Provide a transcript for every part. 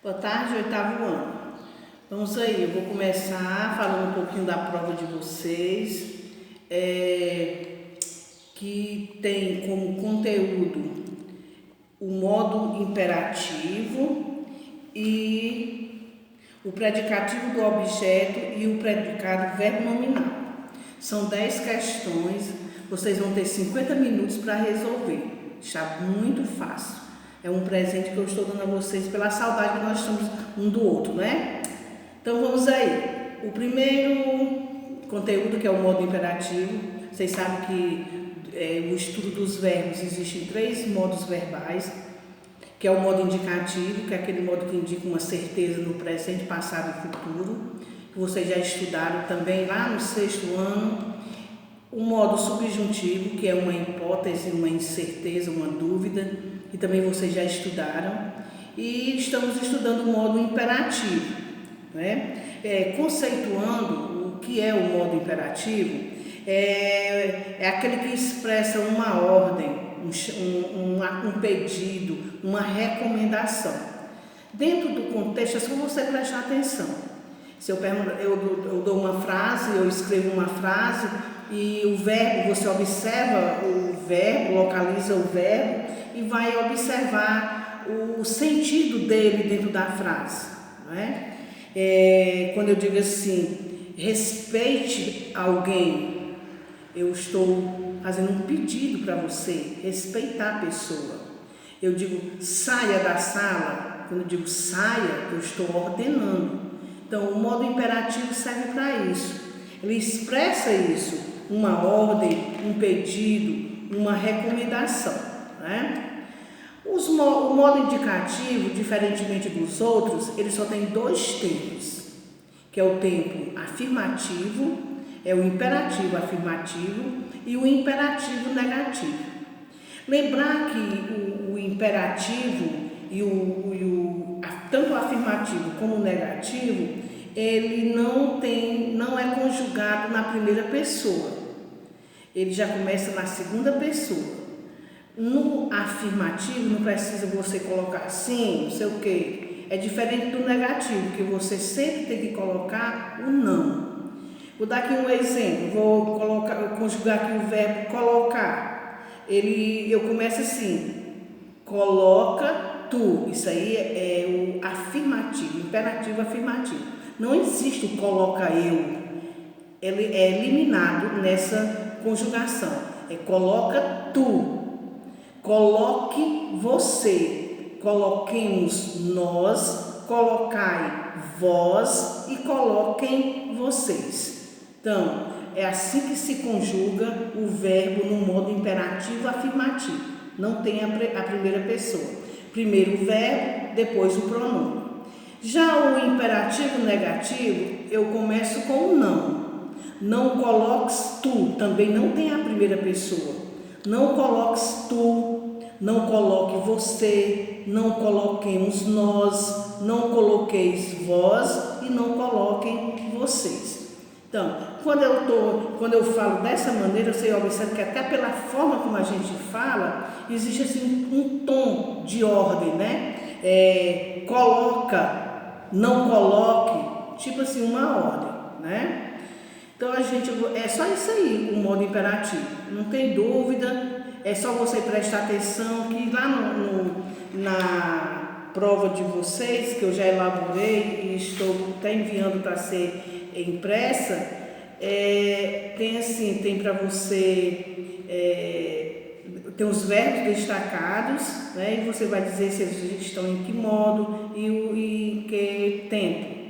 Boa tarde, oitavo ano. Vamos aí, eu vou começar falando um pouquinho da prova de vocês, que tem como conteúdo o modo imperativo e o predicativo do objeto e o predicado verbo nominal. São 10 questões, vocês vão ter 50 minutos para resolver. Está muito fácil. É um presente que eu estou dando a vocês pela saudade que nós estamos um do outro, né? Então vamos aí. O primeiro conteúdo, que é o modo imperativo, vocês sabem que o estudo dos verbos existem 3 modos verbais, que é o modo indicativo, que é aquele modo que indica uma certeza no presente, passado e futuro, que vocês já estudaram também lá no 6º ano. O modo subjuntivo, que é uma hipótese, uma incerteza, uma dúvida, que também vocês já estudaram. E estamos estudando o modo imperativo, né? Conceituando o que é o modo imperativo, é aquele que expressa uma ordem, um pedido, uma recomendação. Dentro do contexto, é só você prestar atenção. Se eu dou uma frase, eu escrevo uma frase e o verbo, você observa o verbo, localiza o verbo e vai observar o sentido dele dentro da frase, não é? Quando eu digo assim, respeite alguém, eu estou fazendo um pedido para você, respeitar a pessoa. Eu digo saia da sala, quando eu digo saia, eu estou ordenando. Então, o modo imperativo serve para isso. Ele expressa isso, uma ordem, um pedido, uma recomendação, né? O modo indicativo, diferentemente dos outros, ele só tem 2 tempos, que é o tempo afirmativo, é o imperativo afirmativo e o imperativo negativo. Lembrar que o imperativo e tanto o afirmativo como o negativo, ele não é conjugado na primeira pessoa. Ele já começa na segunda pessoa. No afirmativo, não precisa você colocar sim, não sei o quê. É diferente do negativo, que você sempre tem que colocar o não. Vou dar aqui um exemplo. Vou conjugar aqui o verbo colocar. Eu começo assim, coloca tu. Isso aí é o afirmativo, imperativo afirmativo. Não existe o coloca eu. Ele é eliminado nessa conjugação. Coloca tu. Coloque você, coloquemos nós, colocai vós e coloquem vocês. Então, é assim que se conjuga o verbo no modo imperativo afirmativo. Não tem a primeira pessoa. Primeiro o verbo, depois o pronome. Já o imperativo negativo, eu começo com o não. Não coloques tu, também não tem a primeira pessoa. Não coloques tu, não coloque você, não coloquemos nós, não coloqueis vós e não coloquem vocês. Então, quando eu falo dessa maneira, você observa que até pela forma como a gente fala, existe assim um tom de ordem, né? Coloca, não coloque, tipo assim, uma ordem, né? Então, é só isso aí, o modo imperativo. Não tem dúvida, é só você prestar atenção que lá na prova de vocês, que eu já elaborei e estou até enviando para ser impressa, tem para você, tem os verbos destacados, né? E você vai dizer se eles estão em que modo e em que tempo.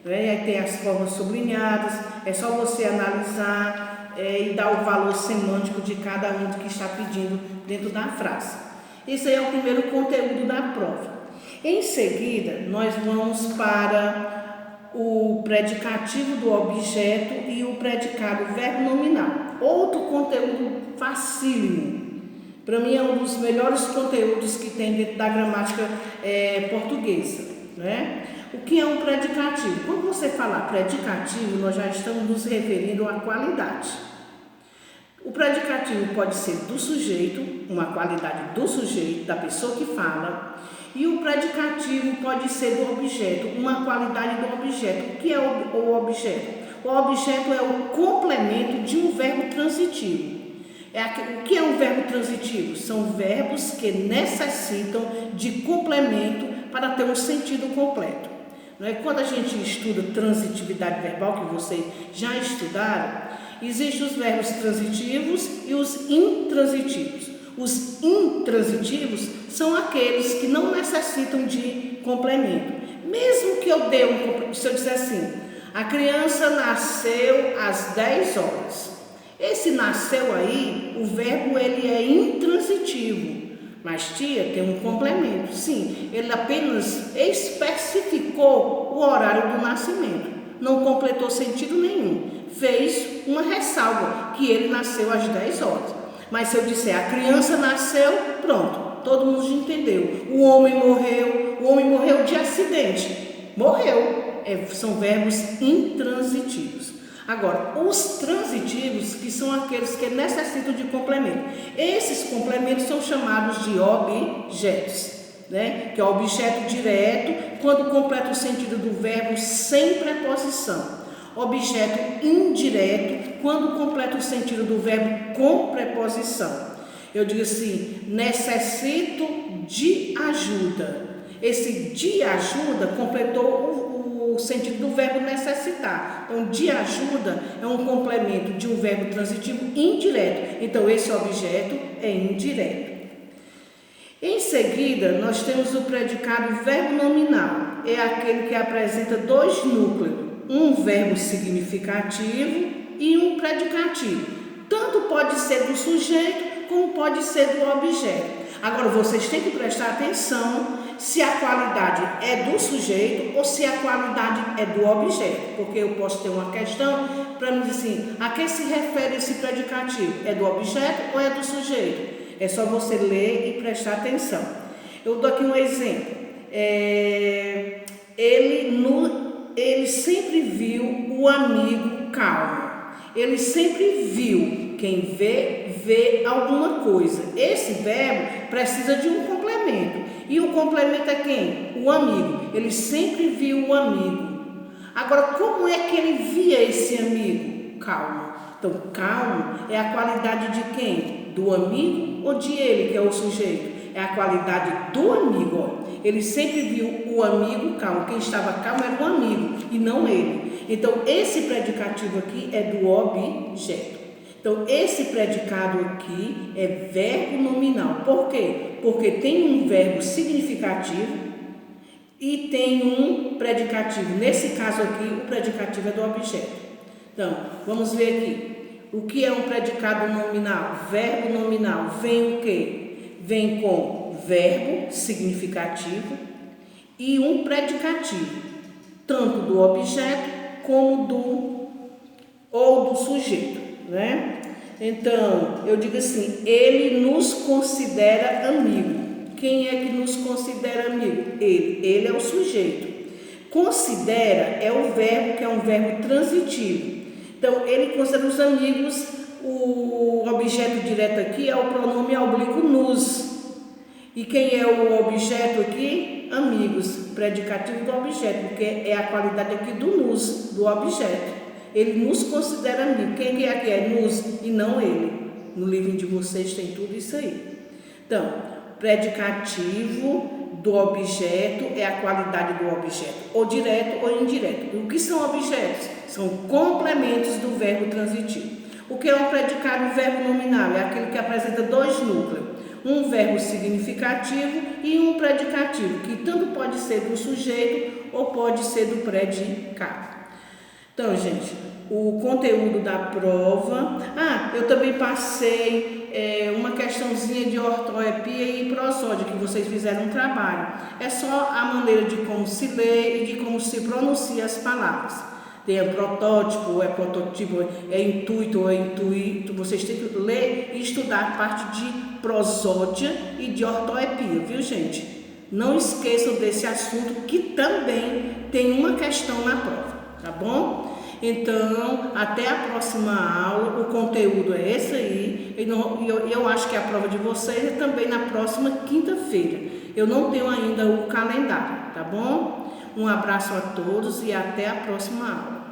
Aí tem as formas sublinhadas, é só você analisar e dar o valor semântico de cada um que está pedindo dentro da frase. Esse aí é o primeiro conteúdo da prova. Em seguida, nós vamos para o predicativo do objeto e o predicado verbo nominal. Outro conteúdo facílimo. Para mim é um dos melhores conteúdos que tem dentro da gramática portuguesa, né? O que é um predicativo? Quando você falar predicativo, nós já estamos nos referindo à qualidade. O predicativo pode ser do sujeito, uma qualidade do sujeito, da pessoa que fala, E o predicativo pode ser do objeto, uma qualidade do objeto. O que é o objeto? O objeto é o complemento de um verbo transitivo. O que é um verbo transitivo? São verbos que necessitam de complemento para ter um sentido completo. Não é? Quando a gente estuda transitividade verbal, que vocês já estudaram, existem os verbos transitivos e os intransitivos. Os intransitivos são aqueles que não necessitam de complemento. Mesmo que eu dê se eu disser assim, a criança nasceu às 10 horas. Esse nasceu aí, o verbo ele é intransitivo. Mas tia, tem um complemento. Sim, ele apenas especificou o horário do nascimento. Não completou sentido nenhum. Fez uma ressalva, que ele nasceu às 10 horas. Mas se eu disser, a criança nasceu, pronto, todo mundo já entendeu. O homem morreu de acidente. Morreu. São verbos intransitivos. Agora, os transitivos, que são aqueles que necessitam de complemento. Esses complementos são chamados de objetos, né? Que é objeto direto, quando completa o sentido do verbo sem preposição. Objeto indireto, quando completa o sentido do verbo com preposição. Eu digo assim, necessito de ajuda. Esse de ajuda completou o sentido do verbo necessitar. Então, de ajuda é um complemento de um verbo transitivo indireto. Então, esse objeto é indireto. Em seguida, nós temos o predicado verbo nominal. É aquele que apresenta dois núcleos. Um verbo significativo e um predicativo. Tanto pode ser do sujeito, como pode ser do objeto. Agora, vocês têm que prestar atenção se a qualidade é do sujeito ou se a qualidade é do objeto. Porque eu posso ter uma questão para me dizer assim, a que se refere esse predicativo? É do objeto ou é do sujeito? É só você ler e prestar atenção. Eu dou aqui um exemplo. Ele sempre viu o amigo calmo. Ele sempre viu. Quem vê alguma coisa. Esse verbo precisa de um complemento. E o complemento é quem? O amigo. Ele sempre viu o amigo. Agora, como é que ele via esse amigo? Calmo. Então, calmo é a qualidade de quem? Do amigo ou de ele, que é o sujeito? É a qualidade do amigo. Ó. Ele sempre viu o amigo calmo. Quem estava calmo era o amigo e não ele. Então, esse predicativo aqui é do objeto. Então, esse predicado aqui é verbo nominal. Por quê? Porque tem um verbo significativo e tem um predicativo. Nesse caso aqui, o predicativo é do objeto. Então, vamos ver aqui. O que é um predicado nominal? Verbo nominal vem o quê? Vem com verbo significativo e um predicativo, tanto do objeto como do sujeito, né? Então, eu digo assim, ele nos considera amigo. Quem é que nos considera amigo? Ele é o sujeito. Considera é o verbo, que é um verbo transitivo. Então, ele considera os amigos, o objeto direto aqui é o pronome oblíquo nos. E quem é o objeto aqui? Amigos, predicativo do objeto, porque é a qualidade aqui do nos, do objeto. Ele nos considera amigo. Quem é que é nos e não ele? No livro de vocês tem tudo isso aí. Então, predicativo do objeto é a qualidade do objeto, ou direto ou indireto. O que são objetos? São complementos do verbo transitivo. O que é um predicado verbo nominal? É aquele que apresenta dois núcleos. Um verbo significativo e um predicativo, que tanto pode ser do sujeito ou pode ser do predicado. Então, gente, o conteúdo da prova... eu também passei uma questãozinha de ortoepia e prosódia, que vocês fizeram um trabalho. É só a maneira de como se lê e de como se pronuncia as palavras. Tem protótipo, é protótipo, é intuito, é intuito. Vocês têm que ler e estudar a parte de prosódia e de ortoepia, viu, gente? Não esqueçam desse assunto, que também tem uma questão na prova. Tá bom? Então, até a próxima aula. O conteúdo é esse aí. Eu acho que a prova de vocês é também na próxima quinta-feira. Eu não tenho ainda o calendário, tá bom? Um abraço a todos e até a próxima aula.